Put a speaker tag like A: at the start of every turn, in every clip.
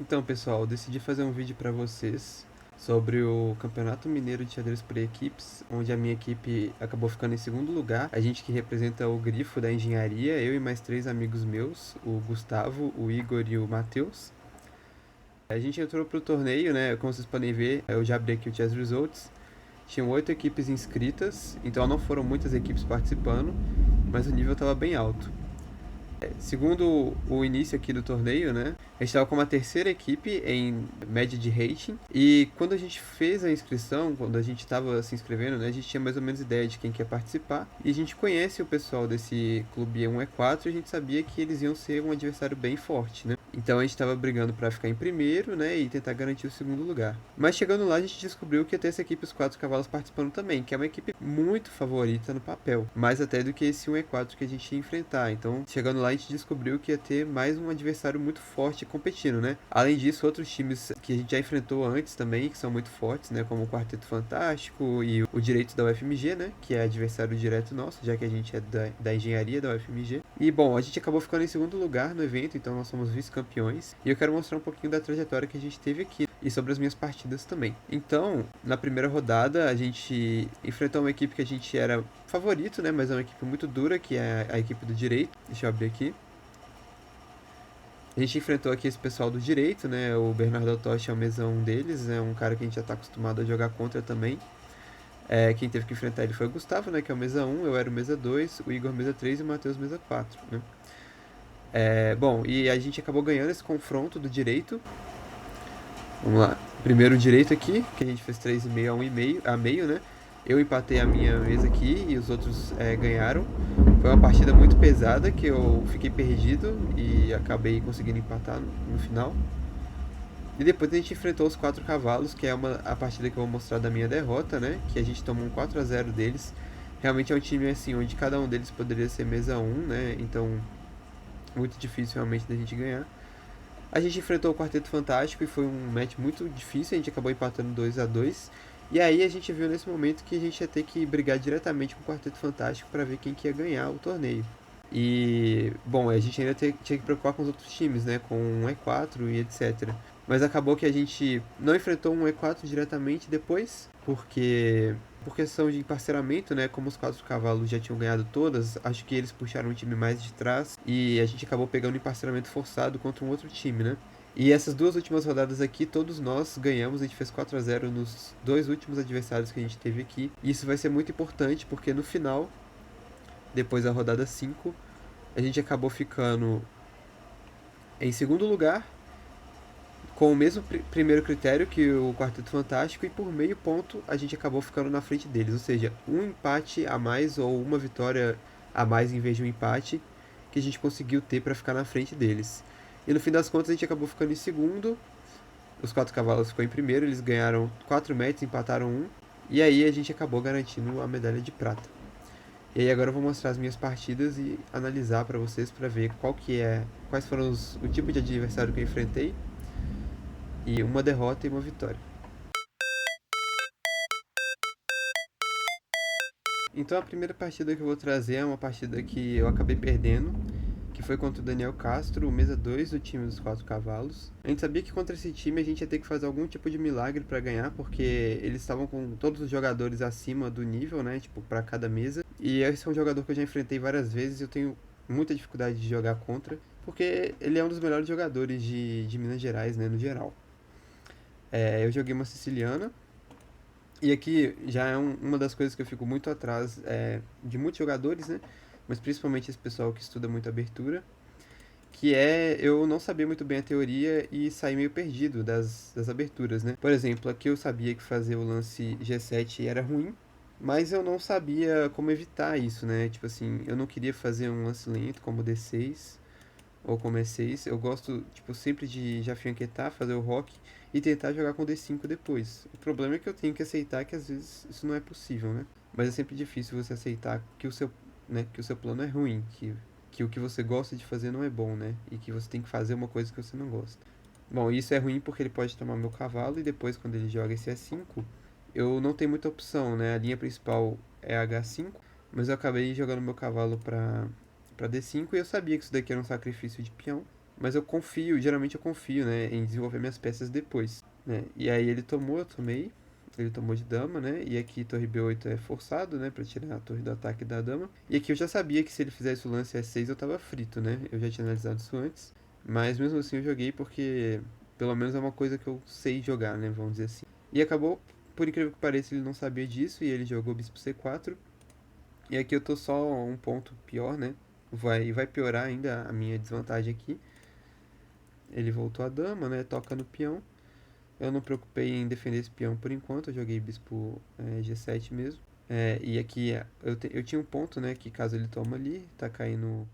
A: Então, pessoal, decidi fazer um vídeo para vocês sobre o Campeonato Mineiro de Xadrez por Equipes, onde a minha equipe acabou ficando em segundo lugar. A gente que representa o grifo da engenharia, eu e mais três amigos meus, o Gustavo, o Igor e o Matheus. A gente entrou pro torneio, né? Como vocês podem ver, eu já abri aqui o Chess Results. Tinham 8 equipes inscritas, então não foram muitas equipes participando, mas o nível estava bem alto. Segundo o início aqui do torneio, né? A gente estava com uma terceira equipe em média de rating. E quando a gente fez a inscrição, quando a gente estava se inscrevendo, né? A gente tinha mais ou menos ideia de quem quer participar. E a gente conhece o pessoal desse clube E1 E4 e a gente sabia que eles iam ser um adversário bem forte, né? Então a gente estava brigando para ficar em primeiro, né? E tentar garantir o segundo lugar. Mas chegando lá, a gente descobriu que ia ter essa equipe, os quatro cavalos, participando também, que é uma equipe muito favorita no papel. Mais até do que esse 1 E4 que a gente ia enfrentar. Então, chegando lá, a gente descobriu que ia ter mais um adversário muito forte competindo, né? Além disso, outros times que a gente já enfrentou antes também, que são muito fortes, né? Como o Quarteto Fantástico e o Direito da UFMG, né? Que é adversário direto nosso, já que a gente é da engenharia da UFMG. E, bom, a gente acabou ficando em segundo lugar no evento, então nós somos vice-campeões. E eu quero mostrar um pouquinho da trajetória que a gente teve aqui e sobre as minhas partidas também. Então, na primeira rodada, a gente enfrentou uma equipe que a gente era favorito, né? Mas é uma equipe muito dura, que é a equipe do direito. Deixa eu abrir aqui. A gente enfrentou aqui esse pessoal do direito, né? O Bernardo Toshi é o mesa 1 deles, é um cara que a gente já tá acostumado a jogar contra também. Quem teve que enfrentar ele foi o Gustavo, né? Que é o mesa 1, eu era o mesa 2, o Igor mesa 3 e o Matheus mesa 4, né? Bom, e a gente acabou ganhando esse confronto do direito. Vamos lá. Primeiro direito aqui, que a gente fez 3,5 a 1,5 a meio, né? Eu empatei a minha mesa aqui e os outros ganharam. Foi uma partida muito pesada que eu fiquei perdido e acabei conseguindo empatar no final. E depois a gente enfrentou os quatro cavalos, que é a partida que eu vou mostrar da minha derrota, né? Que a gente tomou um 4-0 deles. Realmente é um time assim, onde cada um deles poderia ser mesa 1, né? Então, muito difícil realmente da gente ganhar. A gente enfrentou o Quarteto Fantástico e foi um match muito difícil, a gente acabou empatando 2-2. E aí a gente viu nesse momento que a gente ia ter que brigar diretamente com o Quarteto Fantástico para ver quem que ia ganhar o torneio. E, bom, a gente ainda tinha que preocupar com os outros times, né? Com um E4 e etc. Mas acabou que a gente não enfrentou um E4 diretamente depois, porque por questão de emparceramento, né? Como os quatro cavalos já tinham ganhado todas, acho que eles puxaram o time mais de trás e a gente acabou pegando emparceramento forçado contra um outro time, né? E essas duas últimas rodadas aqui, todos nós ganhamos, a gente fez 4-0 nos dois últimos adversários que a gente teve aqui. E isso vai ser muito importante porque no final, depois da rodada 5, a gente acabou ficando em segundo lugar, com o mesmo primeiro critério que o Quarteto Fantástico, e por meio ponto a gente acabou ficando na frente deles. Ou seja, um empate a mais ou uma vitória a mais em vez de um empate que a gente conseguiu ter para ficar na frente deles. E no fim das contas a gente acabou ficando em segundo, os quatro cavalos ficou em primeiro, eles ganharam 4 matches, empataram um, e aí a gente acabou garantindo a medalha de prata. E aí agora eu vou mostrar as minhas partidas e analisar para vocês para ver quais foram o tipo de adversário que eu enfrentei e uma derrota e uma vitória. Então a primeira partida que eu vou trazer é uma partida que eu acabei perdendo, que foi contra o Daniel Castro, o mesa 2 do time dos quatro cavalos. A gente sabia que contra esse time a gente ia ter que fazer algum tipo de milagre para ganhar, porque eles estavam com todos os jogadores acima do nível, né, tipo, para cada mesa. E esse é um jogador que eu já enfrentei várias vezes e eu tenho muita dificuldade de jogar contra, porque ele é um dos melhores jogadores de Minas Gerais, né, no geral. Eu joguei uma siciliana, e aqui já é uma das coisas que eu fico muito atrás de muitos jogadores, né? Mas principalmente esse pessoal que estuda muito abertura, que é eu não saber muito bem a teoria e sair meio perdido das aberturas, né? Por exemplo, aqui eu sabia que fazer o lance G7 era ruim, mas eu não sabia como evitar isso, né? Tipo assim, eu não queria fazer um lance lento como o D6, ou como E6. Eu gosto, tipo, sempre de já fianquetar, fazer o rock e tentar jogar com D5 depois. O problema é que eu tenho que aceitar que às vezes isso não é possível, né? Mas é sempre difícil você aceitar que o seu plano é ruim, que o que você gosta de fazer não é bom, né? E que você tem que fazer uma coisa que você não gosta. Bom, isso é ruim porque ele pode tomar meu cavalo e depois quando ele joga esse E5, eu não tenho muita opção, né? A linha principal é H5, mas eu acabei jogando meu cavalo para D5 e eu sabia que isso daqui era um sacrifício de peão. Mas eu confio, geralmente eu confio, né, em desenvolver minhas peças depois, né? E aí ele tomou, eu tomei. Ele tomou de dama, né? E aqui torre B8 é forçado, né? Pra tirar a torre do ataque da dama. E aqui eu já sabia que se ele fizesse o lance E6 eu tava frito, né? Eu já tinha analisado isso antes. Mas mesmo assim eu joguei porque pelo menos é uma coisa que eu sei jogar, né? Vamos dizer assim. E acabou, por incrível que pareça, ele não sabia disso e ele jogou bispo C4. E aqui eu tô só um ponto pior, né? Vai piorar ainda a minha desvantagem aqui. Ele voltou a dama, né? Toca no peão. Eu não me preocupei em defender esse peão por enquanto, eu joguei bispo G7 mesmo. E aqui eu tinha um ponto, né, que caso ele toma ali, tá caindo...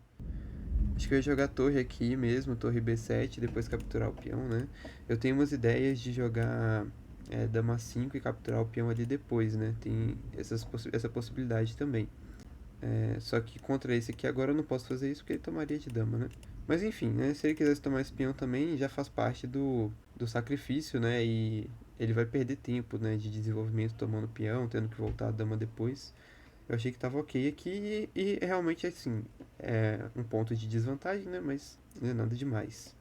A: Acho que eu ia jogar torre aqui mesmo, torre B7, depois capturar o peão, né. Eu tenho umas ideias de jogar dama 5 e capturar o peão ali depois, né, tem essa possibilidade também. Só que contra esse aqui agora eu não posso fazer isso porque ele tomaria de dama, né. Mas enfim, né, se ele quisesse tomar esse peão também, já faz parte do sacrifício, né, e ele vai perder tempo, né, de desenvolvimento tomando peão, tendo que voltar a dama depois. Eu achei que tava ok aqui e realmente assim, é um ponto de desvantagem, né, mas não é nada demais.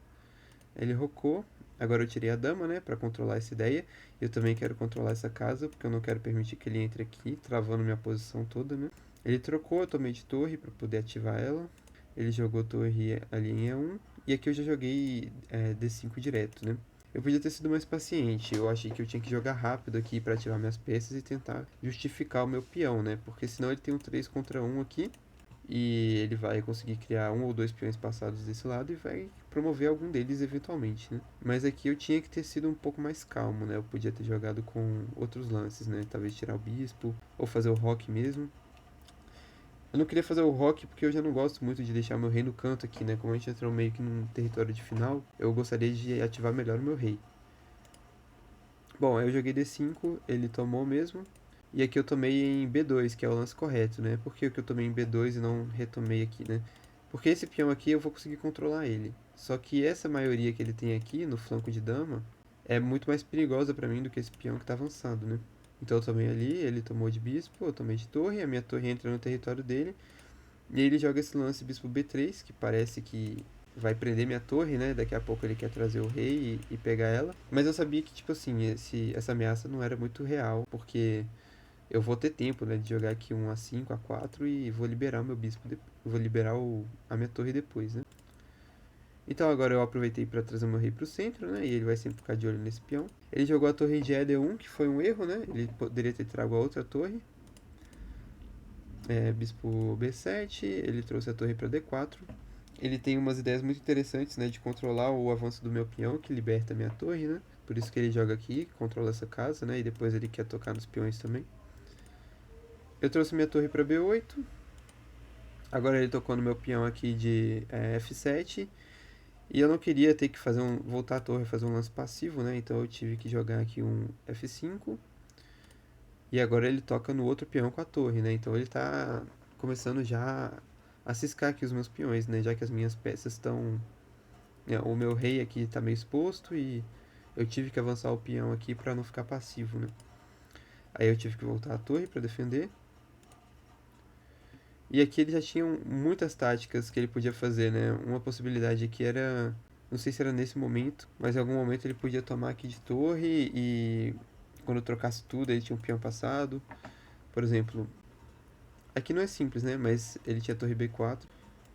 A: Ele rocou, agora eu tirei a dama, né, pra controlar essa ideia. Eu também quero controlar essa casa, porque eu não quero permitir que ele entre aqui, travando minha posição toda, né. Ele trocou, eu tomei de torre pra poder ativar ela. Ele jogou torre ali em E1. E aqui eu já joguei D5 direto, né? Eu podia ter sido mais paciente. Eu achei que eu tinha que jogar rápido aqui para ativar minhas peças e tentar justificar o meu peão, né? Porque senão ele tem um 3 contra 1 aqui. E ele vai conseguir criar um ou dois peões passados desse lado e vai promover algum deles eventualmente, né? Mas aqui eu tinha que ter sido um pouco mais calmo, né? Eu podia ter jogado com outros lances, né? Talvez tirar o bispo ou fazer o rock mesmo. Eu não queria fazer o rock porque eu já não gosto muito de deixar meu rei no canto aqui, né? Como a gente entrou meio que num território de final, eu gostaria de ativar melhor o meu rei. Bom, aí eu joguei D5, ele tomou mesmo. E aqui eu tomei em B2, que é o lance correto, né? Por que eu tomei em B2 e não retomei aqui, né? Porque esse peão aqui eu vou conseguir controlar ele. Só que essa maioria que ele tem aqui no flanco de dama é muito mais perigosa pra mim do que esse peão que tá avançado, né? Então eu tomei ali, ele tomou de bispo, eu tomei de torre, a minha torre entra no território dele. E aí ele joga esse lance bispo B3, que parece que vai prender minha torre, né? Daqui a pouco ele quer trazer o rei e pegar ela. Mas eu sabia que, tipo assim, essa ameaça não era muito real, porque eu vou ter tempo, né, de jogar aqui um A5, A4 e vou liberar o meu bispo, vou liberar a minha torre depois, né? Então agora eu aproveitei para trazer o meu rei pro centro, né? E ele vai sempre ficar de olho nesse peão. Ele jogou a torre de ED1, que foi um erro, né? Ele poderia ter trago a outra torre. Bispo B7, ele trouxe a torre para D4. Ele tem umas ideias muito interessantes, né, de controlar o avanço do meu peão, que liberta a minha torre, né? Por isso que ele joga aqui, controla essa casa, né? E depois ele quer tocar nos peões também. Eu trouxe minha torre para B8. Agora ele tocou no meu peão aqui de F7. E eu não queria ter que voltar a torre e fazer um lance passivo, né? Então eu tive que jogar aqui um F5. E agora ele toca no outro peão com a torre, né? Então ele tá começando já a ciscar aqui os meus peões, né? Já que as minhas peças estão... O meu rei aqui tá meio exposto e eu tive que avançar o peão aqui pra não ficar passivo, né? Aí eu tive que voltar a torre pra defender. E aqui ele já tinha muitas táticas que ele podia fazer, né? Uma possibilidade aqui era... Não sei se era nesse momento, mas em algum momento ele podia tomar aqui de torre e... Quando eu trocasse tudo, ele tinha um peão passado. Por exemplo, aqui não é simples, né? Mas ele tinha torre B4.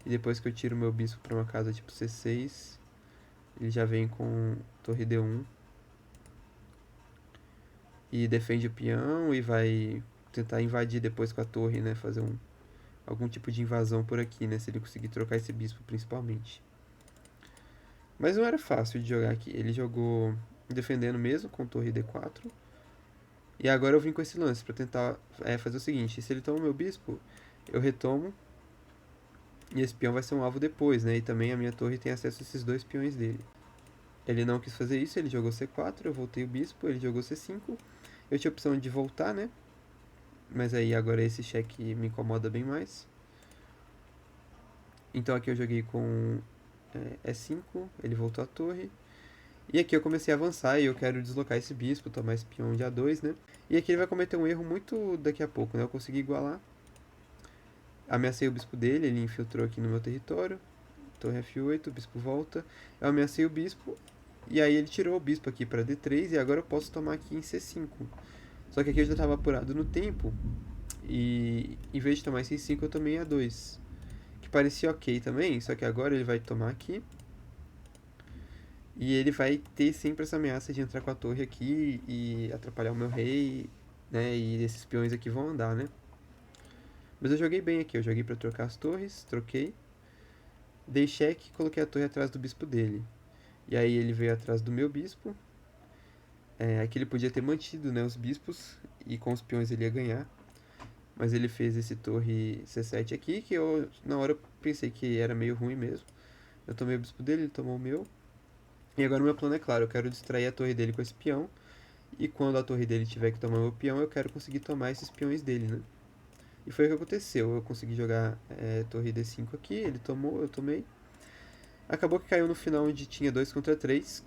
A: E depois que eu tiro meu bispo pra uma casa tipo C6, ele já vem com torre D1. E defende o peão e vai tentar invadir depois com a torre, né? Fazer algum tipo de invasão por aqui, né? Se ele conseguir trocar esse bispo principalmente. Mas não era fácil de jogar aqui. Ele jogou defendendo mesmo com torre D4. E agora eu vim com esse lance pra tentar fazer o seguinte. Se ele toma o meu bispo, eu retomo. E esse peão vai ser um alvo depois, né? E também a minha torre tem acesso a esses dois peões dele. Ele não quis fazer isso, ele jogou C4, eu voltei o bispo, ele jogou C5. Eu tinha a opção de voltar, né? Mas aí agora esse cheque me incomoda bem mais. Então aqui eu joguei com E5, ele voltou a torre. E aqui eu comecei a avançar e eu quero deslocar esse bispo, tomar esse peão de A2, né? E aqui ele vai cometer um erro muito daqui a pouco, né? Eu consegui igualar. Ameacei o bispo dele, ele infiltrou aqui no meu território. torre F8, o bispo volta. Eu ameacei o bispo, e aí ele tirou o bispo aqui para D3, e agora eu posso tomar aqui em C5. Só que aqui eu já estava apurado no tempo, e em vez de tomar em C5 eu tomei em A2. Que parecia ok também, só que agora ele vai tomar aqui. E ele vai ter sempre essa ameaça de entrar com a torre aqui e atrapalhar o meu rei, né? E esses peões aqui vão andar, né? Mas eu joguei bem aqui, eu joguei pra trocar as torres, troquei. Dei cheque e coloquei a torre atrás do bispo dele. E aí ele veio atrás do meu bispo. Aqui ele podia ter mantido, né, os bispos e com os peões ele ia ganhar. Mas ele fez esse torre C7 aqui, que eu na hora pensei que era meio ruim mesmo. Eu tomei o bispo dele, ele tomou o meu. E agora o meu plano é claro, eu quero distrair a torre dele com esse peão. E quando a torre dele tiver que tomar meu peão, eu quero conseguir tomar esses peões dele, né? E foi o que aconteceu. Eu consegui jogar torre D5 aqui, ele tomou, eu tomei. Acabou que caiu no final onde tinha 2 contra 3.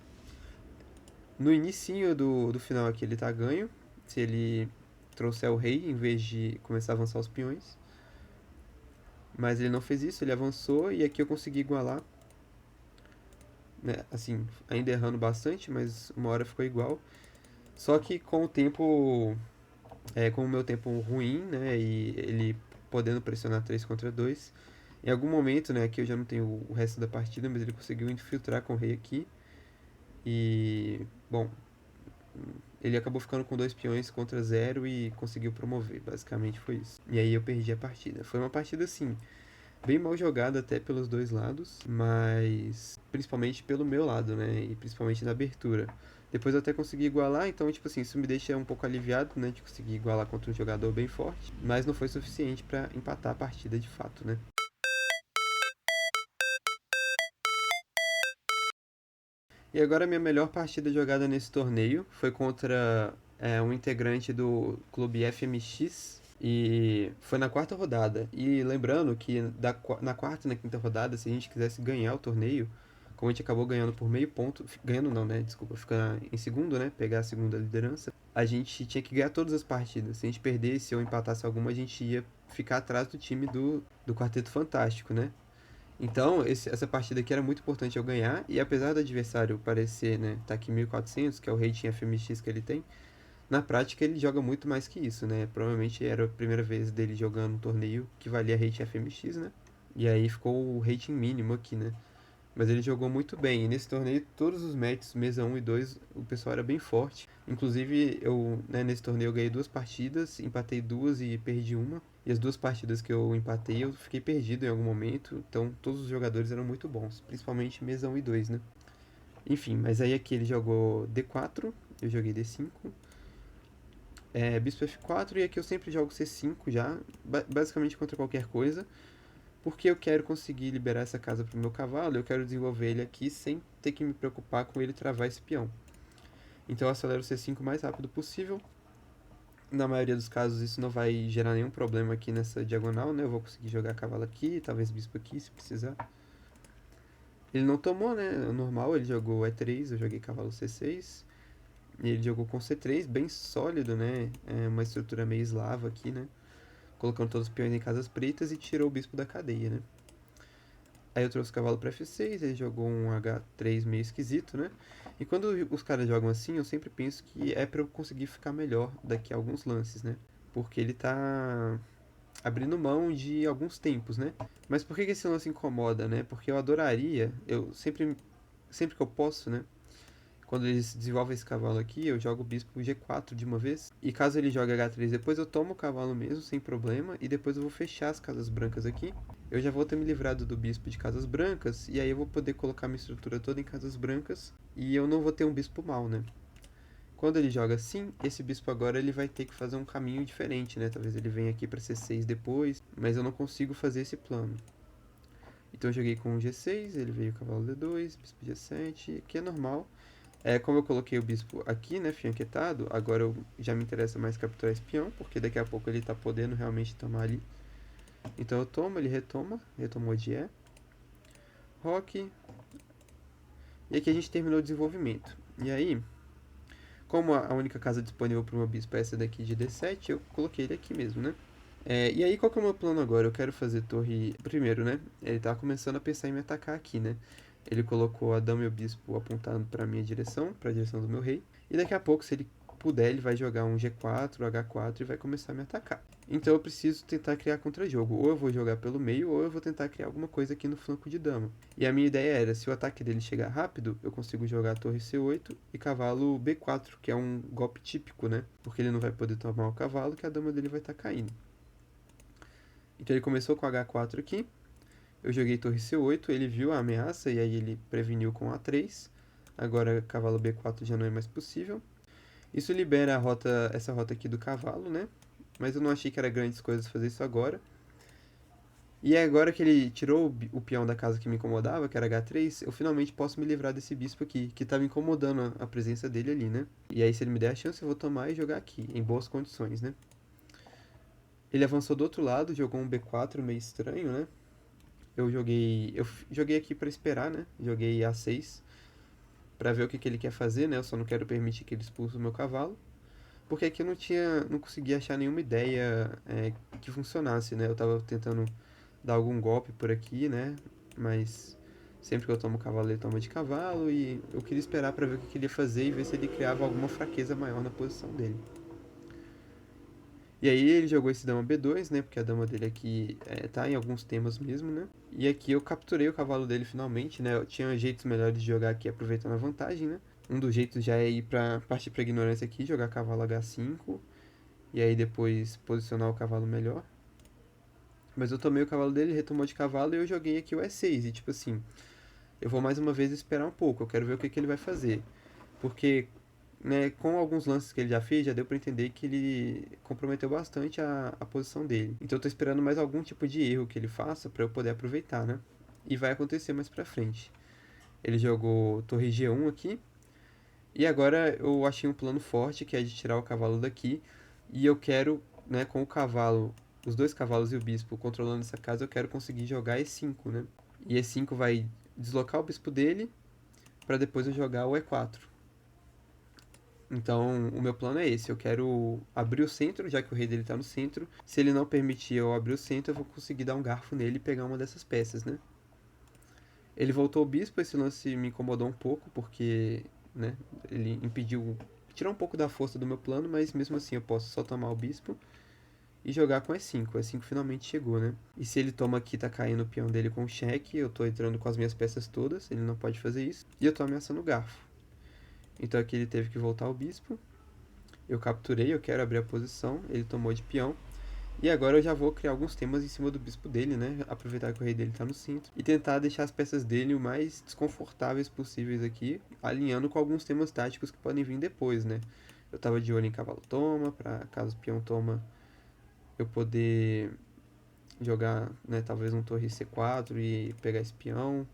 A: No inicinho do final aqui ele tá ganho. Se ele trouxer o rei em vez de começar a avançar os peões. Mas ele não fez isso, ele avançou e aqui eu consegui igualar. Né? Assim, ainda errando bastante, mas uma hora ficou igual. Só que com o tempo, com o meu tempo ruim, né, e ele podendo pressionar 3 contra 2, em algum momento, né, aqui eu já não tenho o resto da partida, mas ele conseguiu infiltrar com o rei aqui. E, bom, ele acabou ficando com 2 peões contra 0 e conseguiu promover, basicamente foi isso. E aí eu perdi a partida. Foi uma partida, assim, bem mal jogada até pelos dois lados, mas principalmente pelo meu lado, né? E principalmente na abertura. Depois eu até consegui igualar, então, tipo assim, isso me deixa um pouco aliviado, né? De conseguir igualar contra um jogador bem forte, mas não foi suficiente para empatar a partida de fato, né? E agora a minha melhor partida jogada nesse torneio foi contra um integrante do clube FMX. E foi na quarta rodada. E lembrando que na quarta e na quinta rodada, se a gente quisesse ganhar o torneio, como a gente acabou ganhando por meio ponto, ganhando não, né? Desculpa, ficar em segundo, né? Pegar a segunda liderança, a gente tinha que ganhar todas as partidas. Se a gente perdesse ou empatasse alguma, a gente ia ficar atrás do time do Quarteto Fantástico, né? Então, essa partida aqui era muito importante eu ganhar, e apesar do adversário parecer, né, tá aqui 1400, que é o rating FMX que ele tem, na prática ele joga muito mais que isso, né? Provavelmente era a primeira vez dele jogando um torneio que valia rating FMX, né? E aí ficou o rating mínimo aqui, né? Mas ele jogou muito bem. E nesse torneio, todos os matches, mesa 1 e 2, o pessoal era bem forte. Inclusive, nesse torneio eu ganhei 2 partidas, empatei 2 e perdi uma. E as 2 partidas que eu empatei, eu fiquei perdido em algum momento. Então, todos os jogadores eram muito bons, principalmente mesa 1 e 2, né? Enfim, mas aí aqui ele jogou D4, eu joguei D5. Bispo F4, e aqui eu sempre jogo C5 já, basicamente contra qualquer coisa. Porque eu quero conseguir liberar essa casa pro meu cavalo, eu quero desenvolver ele aqui sem ter que me preocupar com ele travar esse peão. Então eu acelero o C5 o mais rápido possível. Na maioria dos casos isso não vai gerar nenhum problema aqui nessa diagonal, né? Eu vou conseguir jogar cavalo aqui, talvez bispo aqui se precisar. Ele não tomou, né? Normal, ele jogou E3, eu joguei cavalo C6. E ele jogou com C3, bem sólido, né? É uma estrutura meio eslava aqui, né? Colocando todos os peões em casas pretas e tirou o bispo da cadeia, né? Aí eu trouxe o cavalo para F6, ele jogou um H3 meio esquisito, né? E quando os caras jogam assim, eu sempre penso que é para eu conseguir ficar melhor daqui a alguns lances, né? Porque ele tá abrindo mão de alguns tempos, né? Mas por que esse lance incomoda, né? Porque eu adoraria, eu sempre que eu posso, né? Quando eles desenvolvem esse cavalo aqui, eu jogo o bispo G4 de uma vez. E caso ele jogue H3 depois, eu tomo o cavalo mesmo, sem problema. E depois eu vou fechar as casas brancas aqui. Eu já vou ter me livrado do bispo de casas brancas. E aí eu vou poder colocar minha estrutura toda em casas brancas. E eu não vou ter um bispo mal, né? Quando ele joga assim, esse bispo agora ele vai ter que fazer um caminho diferente, né? Talvez ele venha aqui para C6 depois. Mas eu não consigo fazer esse plano. Então eu joguei com o G6, ele veio cavalo D2, bispo G7, que é normal. Como eu coloquei o bispo aqui, né, fianquetado, agora já me interessa mais capturar esse peão, porque daqui a pouco ele tá podendo realmente tomar ali. Então eu tomo, ele retomou de E. Roque. E aqui a gente terminou o desenvolvimento. E aí, como a única casa disponível para o meu bispo é essa daqui de D7, eu coloquei ele aqui mesmo, né? E aí, qual que é o meu plano agora? Eu quero fazer torre. Primeiro, né? Ele tá começando a pensar em me atacar aqui, né? Ele colocou a dama e o bispo apontando pra minha direção, pra direção do meu rei. E daqui a pouco, se ele puder, ele vai jogar um G4, H4 e vai começar a me atacar. Então eu preciso tentar criar contra-jogo. Ou eu vou jogar pelo meio, ou eu vou tentar criar alguma coisa aqui no flanco de dama. E a minha ideia era, se o ataque dele chegar rápido, eu consigo jogar torre C8 e cavalo B4, que é um golpe típico, né? Porque ele não vai poder tomar o cavalo, que a dama dele vai estar caindo. Então ele começou com H4 aqui. Eu joguei torre C8, ele viu a ameaça e aí ele preveniu com A3. Agora cavalo B4 já não é mais possível. Isso libera a rota, essa rota aqui do cavalo, né? Mas eu não achei que era grandes coisas fazer isso agora. E agora que ele tirou o peão da casa que me incomodava, que era H3, eu finalmente posso me livrar desse bispo aqui, que estava incomodando a presença dele ali, né? E aí se ele me der a chance, eu vou tomar e jogar aqui, em boas condições, né? Ele avançou do outro lado, jogou um B4 meio estranho, né? Eu joguei aqui pra esperar, né? Joguei A6 pra ver o que ele quer fazer, né? Eu só não quero permitir que ele expulse o meu cavalo, porque aqui eu não conseguia achar nenhuma ideia que funcionasse, né? Eu tava tentando dar algum golpe por aqui, né? Mas sempre que eu tomo cavalo, ele toma de cavalo e eu queria esperar pra ver o que ele ia fazer e ver se ele criava alguma fraqueza maior na posição dele. E aí ele jogou esse dama B2, né? Porque a dama dele aqui tá em alguns temas mesmo, né? E aqui eu capturei o cavalo dele finalmente, né? Eu tinha jeitos melhores de jogar aqui aproveitando a vantagem, né? Um dos jeitos já é ir pra partir pra ignorância aqui, jogar cavalo H5 e aí depois posicionar o cavalo melhor. Mas eu tomei o cavalo dele, retomou de cavalo e eu joguei aqui o E6. E tipo assim, eu vou mais uma vez esperar um pouco, eu quero ver o que ele vai fazer. Porque, né, com alguns lances que ele já fez, já deu pra entender que ele comprometeu bastante a posição dele. Então eu tô esperando mais algum tipo de erro que ele faça pra eu poder aproveitar, né? E vai acontecer mais pra frente. Ele jogou torre G1 aqui. E agora eu achei um plano forte que é de tirar o cavalo daqui. E eu quero, né, com o cavalo, os dois cavalos e o bispo controlando essa casa, eu quero conseguir jogar E5, né? E E5 vai deslocar o bispo dele para depois eu jogar o E4. Então, o meu plano é esse. Eu quero abrir o centro, já que o rei dele tá no centro. Se ele não permitir eu abrir o centro, eu vou conseguir dar um garfo nele e pegar uma dessas peças, né? Ele voltou o bispo, esse lance me incomodou um pouco, porque, né, ele impediu tirar um pouco da força do meu plano, mas mesmo assim eu posso só tomar o bispo e jogar com E5. O E5 finalmente chegou, né? E se ele toma aqui, tá caindo o peão dele com cheque, eu tô entrando com as minhas peças todas, ele não pode fazer isso. E eu tô ameaçando o garfo. Então aqui ele teve que voltar o bispo. Eu capturei, eu quero abrir a posição, ele tomou de peão. E agora eu já vou criar alguns temas em cima do bispo dele, né? Aproveitar que o rei dele tá no centro. E tentar deixar as peças dele o mais desconfortáveis possíveis aqui, alinhando com alguns temas táticos que podem vir depois, né? Eu tava de olho em cavalo toma, pra caso o peão toma, eu poder jogar, né, talvez um torre C4 e pegar esse peão.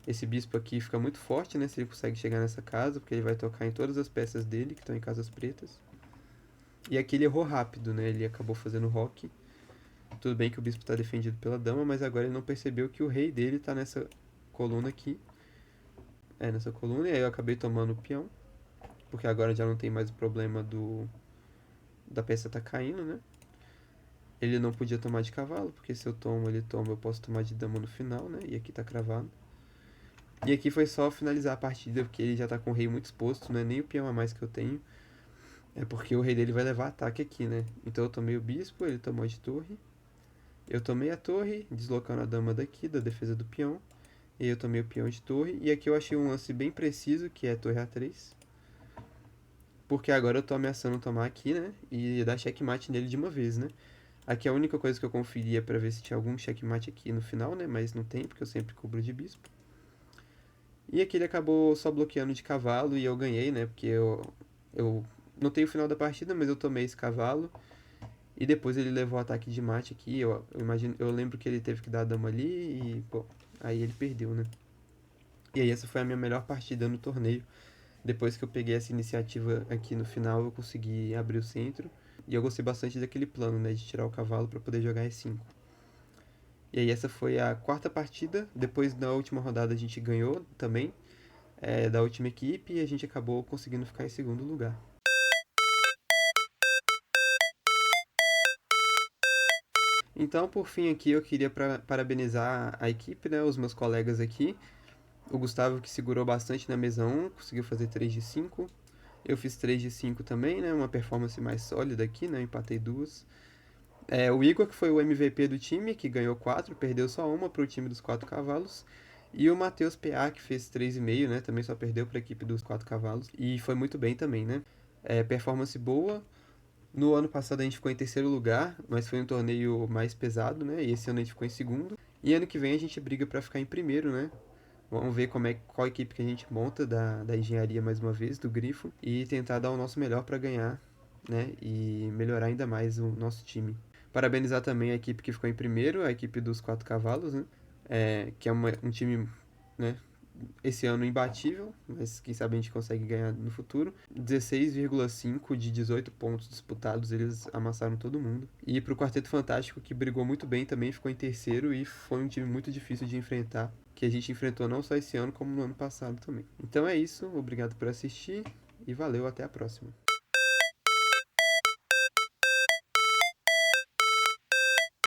A: Esse bispo aqui fica muito forte, né? Se ele consegue chegar nessa casa, porque ele vai tocar em todas as peças dele que estão em casas pretas. E aqui ele errou rápido, né? Ele acabou fazendo rock. Tudo bem que o bispo está defendido pela dama, mas agora ele não percebeu que o rei dele está nessa coluna aqui. Nessa coluna. E aí eu acabei tomando o peão. Porque agora já não tem mais o problema da peça tá caindo, né? Ele não podia tomar de cavalo, porque se eu tomo, ele toma, eu posso tomar de dama no final, né? E aqui tá cravado. E aqui foi só finalizar a partida, porque ele já tá com o rei muito exposto, não é nem o peão a mais que eu tenho. É porque o rei dele vai levar ataque aqui, né? Então eu tomei o bispo, ele tomou de torre. Eu tomei a torre, deslocando a dama daqui, da defesa do peão. E eu tomei o peão de torre. E aqui eu achei um lance bem preciso, que é a torre A3. Porque agora eu tô ameaçando tomar aqui, né? E dar checkmate nele de uma vez, né? Aqui a única coisa que eu conferia pra ver se tinha algum checkmate aqui no final, né? Mas não tem, porque eu sempre cubro de bispo. E aqui ele acabou só bloqueando de cavalo e eu ganhei, né? Porque eu não tenho o final da partida, mas eu tomei esse cavalo. E depois ele levou o ataque de mate aqui. Eu lembro que ele teve que dar a dama ali e, pô, aí ele perdeu, né? E aí essa foi a minha melhor partida no torneio. Depois que eu peguei essa iniciativa aqui no final, eu consegui abrir o centro. E eu gostei bastante daquele plano, né? De tirar o cavalo para poder jogar E5. E aí essa foi a quarta partida. Depois na última rodada a gente ganhou também. Da última equipe e a gente acabou conseguindo ficar em segundo lugar. Então, por fim aqui, eu queria parabenizar a equipe, né, os meus colegas aqui. O Gustavo que segurou bastante na mesa 1, conseguiu fazer 3 de 5. Eu fiz 3 de 5 também, né, uma performance mais sólida aqui, né, empatei duas. O Igor, que foi o MVP do time, que ganhou 4, perdeu só uma para o time dos 4 cavalos. E o Matheus PA, que fez 3,5, né? Também só perdeu para a equipe dos 4 cavalos. E foi muito bem também, né? Performance boa. No ano passado a gente ficou em terceiro lugar, mas foi um torneio mais pesado, né? E esse ano a gente ficou em segundo. E ano que vem a gente briga para ficar em primeiro, né? Vamos ver qual equipe que a gente monta da engenharia mais uma vez, do Grifo, e tentar dar o nosso melhor para ganhar, né? E melhorar ainda mais o nosso time. Parabenizar também a equipe que ficou em primeiro, a equipe dos 4 cavalos, né? Que é um time, né? Esse ano imbatível, mas quem sabe a gente consegue ganhar no futuro. 16,5 de 18 pontos disputados, eles amassaram todo mundo. E pro Quarteto Fantástico, que brigou muito bem também, ficou em terceiro e foi um time muito difícil de enfrentar, que a gente enfrentou não só esse ano, como no ano passado também. Então é isso, obrigado por assistir e valeu, até a próxima.